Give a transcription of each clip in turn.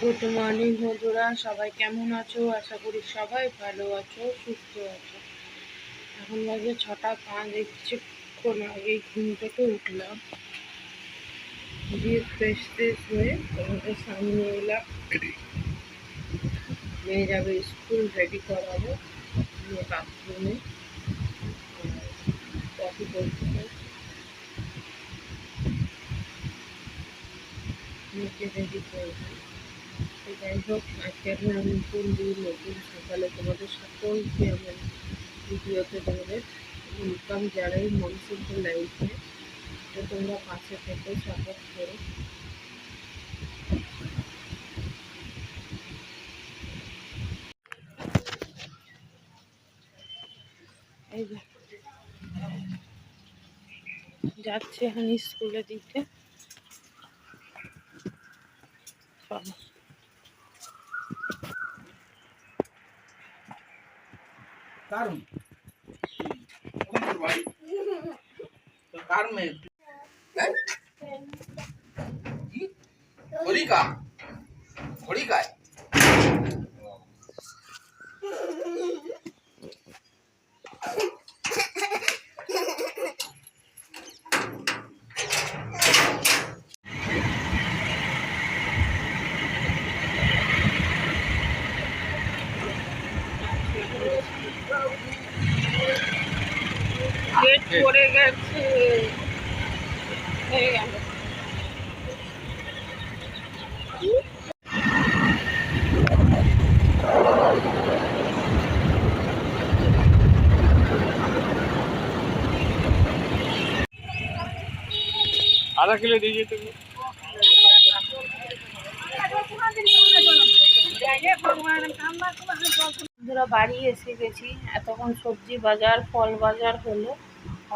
Good morning বন্ধুরা, সবাই কেমন আছো? আশা করি সবাই ভালো আছো, সুস্থ আছো। এখন বাজে 6টা 5, কিছুক্ষণ আগেই ঘুম থেকে উঠলাম, দিয়ে ফ্রেশ হয়ে তোমাদের সামনে এলাম। মেয়ে যাবে স্কুল, রেডি করাবো। মেয়ে বাথরুমে কফি করতে মেয়েকে রেডি করবো। যাই হোক, আজকে একটা নতুন দিন, নতুন সকালে তোমাদের সকলকে আমার ভিডিওতে তোমাদের ইনকাম যারাই মনসিম্পল লাইফে, তো তোমরা পাশে থেকে সাপোর্ট করো। এই যে যাচ্ছে এখন স্কুলে দিতে। চলো। গেট পড়ে গেছে। आधा किलो दीजिए तो। বন্ধুরা, বাড়ি এসে গেছি। এতক্ষণ সবজি বাজার, ফল বাজার হলো,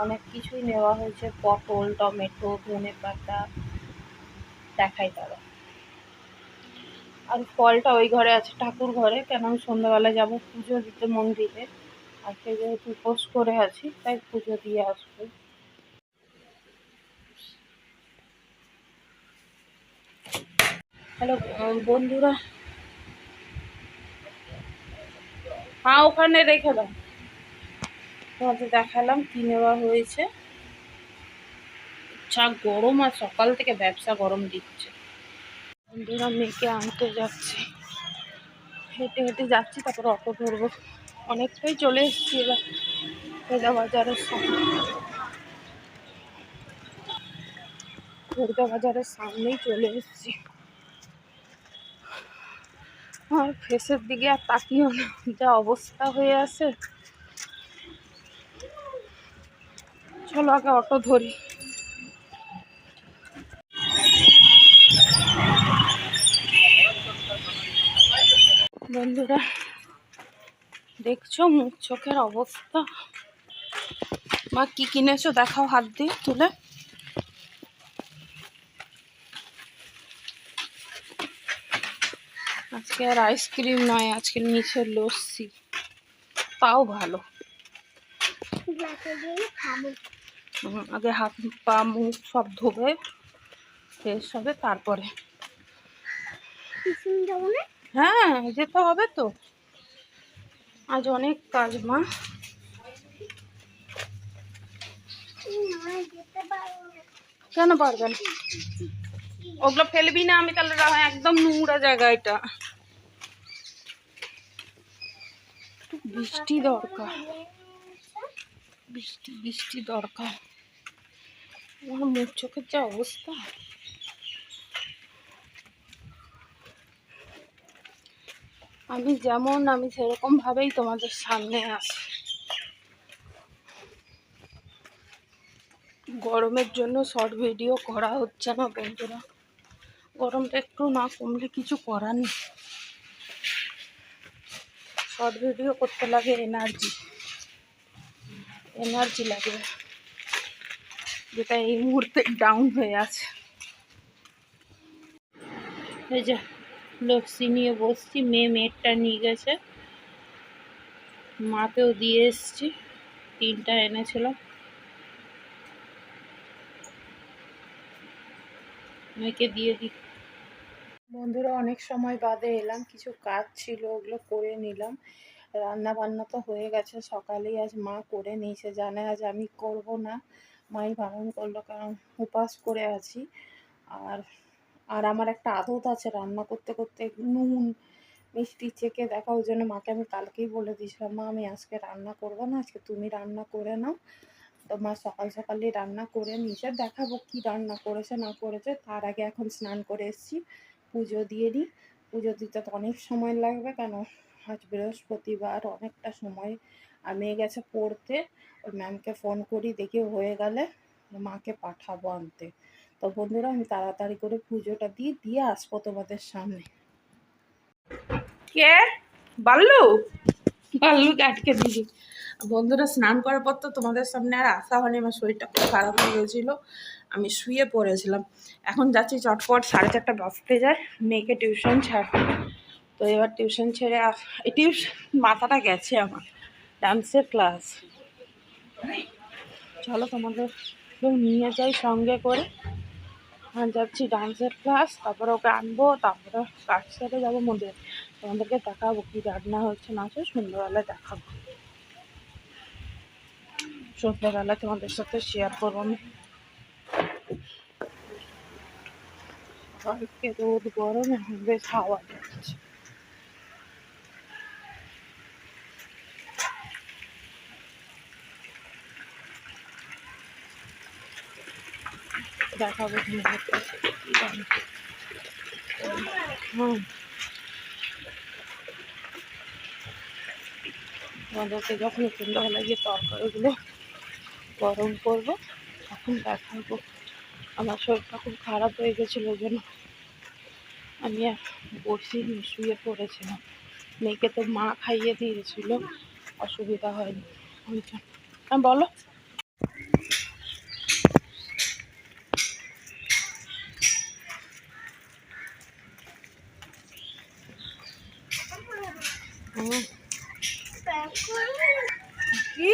অনেক কিছুই নেওয়া হয়েছে। পটল, টমেটো, ধনেপাতা, দেখাই তারা। আর ফলটা ওই ঘরে আছে, ঠাকুর ঘরে। কেন আমি সন্ধ্যাবেলা যাবো পুজো দিতে মন্দিরে। আজকে যেহেতু উপোস করে আছি, তাই পুজো দিয়ে আসবো। হ্যালো বন্ধুরা, হ্যাঁ ওখানে রেখে দাও। তোমাদের দেখালাম কি নেওয়া হয়েছে। যা গরম, আর সকাল থেকে ব্যবসা গরম দিচ্ছে। বন্ধুরা, মেয়েকে আনতে যাচ্ছি, হেঁটে হেঁটে যাচ্ছি, তারপর অটো ধরবো। অনেকটাই চলে এসেছি এবার খোর্দা বাজারের সামনে। খোর্দা বাজারের সামনেই চলে এসেছি। আর ফেসের দিকে আর তাকিও না, যা অবস্থা হয়ে আছে। চলো আগে অটো ধরি। বন্ধুরা, দেখছো মুখ চোখের অবস্থা। মা কি কিনেছো দেখাও, হাত দিয়ে তুলে। আজকে আর আইসক্রিম নয়, আজকে নিচে লস্যি, তাও ভালো। আগে হাত পা মুখ সব ধোবে, ফ্রেশ হবে, তারপরে। হ্যাঁ, যেতে হবে তো, আজ অনেক কাজ মা। কেন পারবেন? ওগুলো ফেলবি না, আমি তাহলে একদম নোংরা জায়গা এটা। বৃষ্টি দরকার, বৃষ্টি বৃষ্টি দরকার। আমার মুখ চোখের যা অবস্থা। আমি যেমন, আমি সেরকম ভাবেই তোমাদের সামনে আসি। গরমের জন্য শর্ট ভিডিও করা হচ্ছে না বন্ধুরা। গরমটা একটু না কমলে কিছু করার নেই। শর্ট ভিডিও করতে লাগে এনার্জি, এনার্জি লাগে, যেটা এই মুহূর্তে ডাউন হয়ে আছে। এই যে লস্যি নিয়ে বসছি, মেয়েরটা নিয়ে গেছে, মাকেও দিয়ে এসছি, 3টা এনেছিলাম। মেয়েকে দিয়ে দিই। বন্ধুরা অনেক সময় বাদে এলাম, কিছু কাজ ছিল ওগুলো করে নিলাম। রান্না বান্না তো হয়ে গেছে, সকালেই আজ মা করে নিয়েছে, জানে আজ আমি করব না, মাই বারণ করলো কারণ উপাস করে আছি। আর আর আমার একটা আদত আছে রান্না করতে করতে নুন মিষ্টি চেখে দেখা, ওই জন্য মাকে আমি কালকেই বলে দিয়েছিলাম, মা আমি আজকে রান্না করবো না, আজকে তুমি রান্না করে নাও। তো মা সকাল সকালই রান্না করে নিয়েছে, দেখাবো কি রান্না করেছে না করেছে। তার আগে এখন স্নান করে এসেছি, পুজো দিয়ে নিই। পুজো দিতে তো অনেক সময় লাগবে, কেন আজ বৃহস্পতিবার, অনেকটা সময়। আর মেয়ে গেছে পড়তে, ওই ম্যামকে ফোন করি, দেখি হয়ে গেলে মাকে পাঠাবো আনতে। তো বন্ধুরা আমি তাড়াতাড়ি করে পুজোটা দিয়ে আসবো তোমাদের সামনে। কে বাল্লু? বাল্লুকে আটকে দিদি। বন্ধুরা স্নান করার পর তো তোমাদের সামনে আর আসা হয়নি, আমার শরীরটা খুব খারাপ হয়ে গেছিলো, আমি শুয়ে পড়েছিলাম। এখন যাচ্ছি চটপট, 4:30 বাজতে যায়, মেয়েকে টিউশন ছাড়তে। তো এবার টিউশন ছেড়ে এই টিউশন মাথাটা গেছে আমার, ডান্সের ক্লাস। চলো তোমাদের নিয়ে যাই সঙ্গে করে। যাচ্ছি ডান্সের ক্লাস, তারপরে ওকে আনবো, তারপরে কাজ সেরে যাবো মন্দিরে। তোমাদেরকে দেখাবো কি রান্না হচ্ছে না হচ্ছে, সন্ধ্যাবেলায় দেখাবো। সন্ধ্যাবেলা তোমাদের সাথে শেয়ার করবো আমি। কালকে রোদ গরম, এখন বেশ হাওয়া যাচ্ছে। দেখাবো তোমাদেরকে যখন সন্ধ্যাবেলা গিয়ে তরকারিগুলো গরম করবো তখন দেখাবো। আমার শরীরটা খুব খারাপ হয়ে গেছিলো, ওই জন্য আমি বসিনি, শুয়ে পড়েছিলাম। মেয়েকে তো মা খাইয়ে দিয়েছিল, অসুবিধা হয়নি ওই জন্য। বলো। কি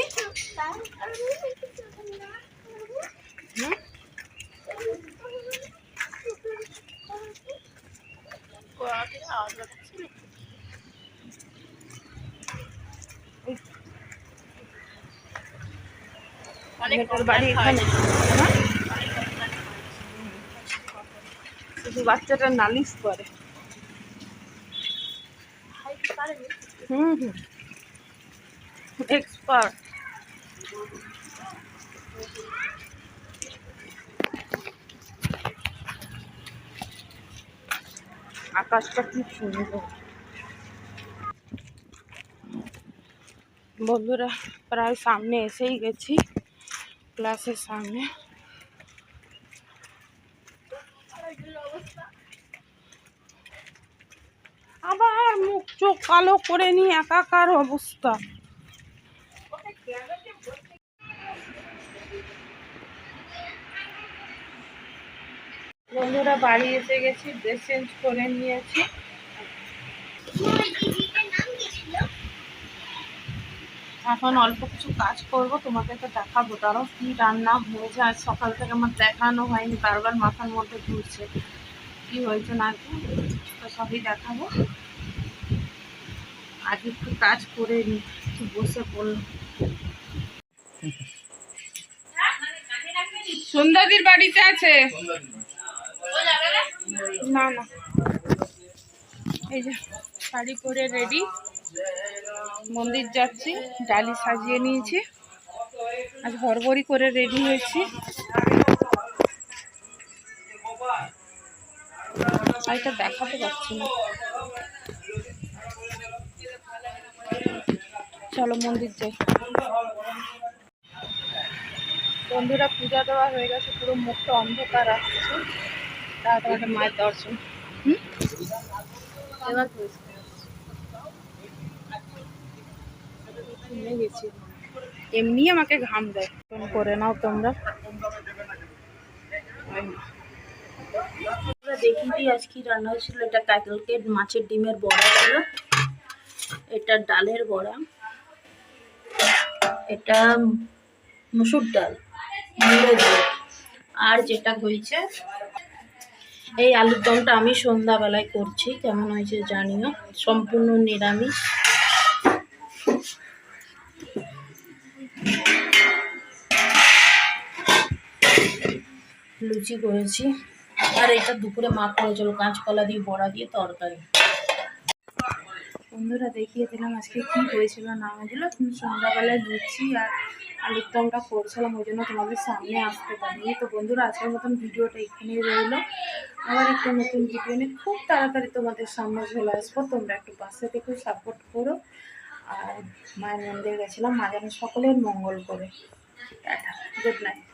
বাড়ি এখানে, শুধু বাচ্চাটা নালিশ করে। হুম, এক্সপার্ট। আকাশটা কি সুন্দর। বন্ধুরা প্রায় সামনে এসেই গেছি, ক্লাসের সামনে। আবার মুখ চোখ কালো করে নিয়ে একাকার অবস্থা। বন্ধুরা বাড়ি এসে গেছি, ড্রেস চেঞ্জ করে নিয়েছি। এখন অল্প কিছু কাজ করব, তোমাদেরকে দেখাবো তারও কি রান্না হয়েছে। আজ সকাল থেকে আমার দেখানো হয়নি, বারবার মাথার মধ্যে ঘুরছে কি হয়েছে না, তো সবই দেখাবো। আগে একটু কাজ করে নি, বসে পড়লাম। সন্ধ্যাদির বাড়িতে আছে না না, এই যে শাড়ি পরে রেডি, মন্দির যাচ্ছি, ডালি সাজিয়ে নিয়েছি, আজ হড়বড়ি করে রেডি হয়েছি। শাড়িটা দেখাতে পারছি না, চলো মন্দির যাই। বন্ধুরা পূজা দেওয়া হয়ে গেছে, পুরো মুখটা অন্ধকার আসছে, তাড়াতাড়ি মায়ের দর্শন। এবার ভুলে গেছি, এমনি আমাকে ঘাম দেয়। ফোন করে নাও তোমরা। দেখি আজ কি রান্না হয়েছিল। এটা কালকে মাছের ডিমের বড়া ছিল, এটা ডালের বড়া, এটা মুসুর ডাল, আর যেটা হয়েছে এই আলুর দমটা আমি সন্ধ্যাবেলায় করছি, কেমন হয়েছে জানিও। সম্পূর্ণ নিরামিষ। লুচি করেছি, আর এটা দুপুরে মা করেছিল কাঁচকলা দিয়ে বড়া দিয়ে তরকারি। বন্ধুরা দেখিয়ে দিলাম আজকে কি হয়েছিল না হয়েছিল, কিন্তু সন্ধ্যাবেলায় লুচি আর আলুর দমটা করছিলাম, ওই জন্য তোমাদের সামনে আসতে পারিনি। তো বন্ধুরা আজকের মতন ভিডিওটা এখানেই রইলো। আবার একটা নতুন ভিডিও নিয়ে খুব তাড়াতাড়ি তোমাদের সামনে চলে আসবো। তোমরা একটু পাশে থেকে সাপোর্ট করো। আর মায়ের মন্দিরে গেছিলাম, মা যেন সকলের মঙ্গল করে। Tata, good night.